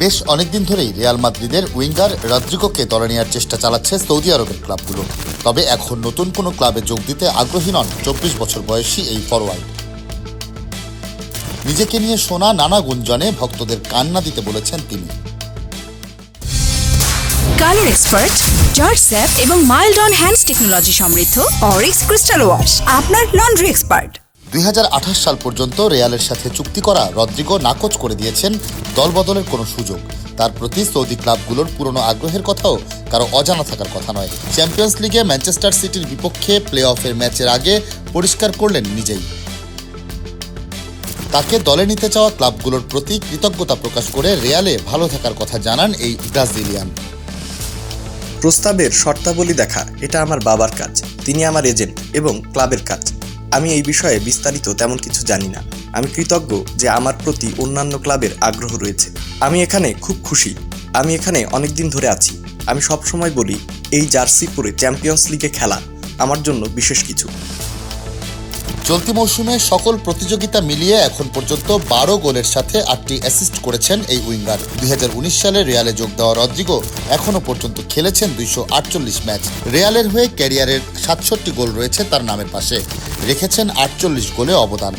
বেশ অনেকদিন ধরেই রিয়াল মাদ্রিদের উইঙ্গার রদ্রিগোকে দলে নেওয়ার চেষ্টা চালাচ্ছে সৌদি আরবের ক্লাবগুলো। তবে এখন নতুন কোনো ক্লাবে যোগ দিতে আগ্রহী নন 24 বছর বয়সী এই ফরওয়ার্ড। নিজেকে নিয়ে শোনা নানা গুঞ্জনে ভক্তদের কান্না দিতে বলেছেন তিনি। কালার এক্সপার্ট, জর্জ স্যাপ এবং মাইল্ড অন হ্যান্ডস টেকনোলজি সমৃদ্ধ অরিক্স ক্রিস্টাল ওয়াশ আপনার লন্ড্রি এক্সপার্ট। 2028 সাল পর্যন্ত রিয়ালের সাথে চুক্তি করা রদ্রিগো নাকচ করে দিয়েছেন দলবদলের কোনো সুযোগ। তার প্রতি সৌদি ক্লাবগুলোর পুরনো আগ্রহের কথাও কারো অজানা থাকার কথা নয়। চ্যাম্পিয়ন্স লিগে ম্যানচেস্টার সিটির বিপক্ষে প্লে অফের ম্যাচের আগে পরিষ্কার করলেন নিজেই। তাকে দলে নিতে চাওয়া ক্লাবগুলোর প্রতি কৃতজ্ঞতা প্রকাশ করে রিয়ালে ভালো থাকার কথা জানান এই ব্রাজিলিয়ান। প্রস্তাবের শর্তাবলী দেখা এটা আমার বাবার কাজ, তিনি আমার এজেন্ট এবং ক্লাবের কাজ। আমি এই বিষয়ে বিস্তারিত তেমন কিছু জানি না। আমি কৃতজ্ঞ যে আমার প্রতি অন্যান্য ক্লাবের আগ্রহ রয়েছে। আমি এখানে খুব খুশি। আমি এখানে অনেকদিন ধরে আছি। আমি সবসময় বলি, এই জার্সি পরে চ্যাম্পিয়ন্স লিগে খেলা আমার জন্য বিশেষ কিছু। চলতি মৌসুমে সকল প্রতিযোগিতা মিলিয়ে এখন পর্যন্ত 12 গোলের সাথে 8টি অ্যাসিস্ট করেছেন এই উইঙ্গার। 2019 সালে রিয়ালে যোগ দেওয়া রদ্রিগো এখনও পর্যন্ত খেলেছেন 248 ম্যাচ। রিয়ালের হয়ে ক্যারিয়ারের 67 গোল রয়েছে তার নামের পাশে, রেখেছেন 48 গোলে অবদান।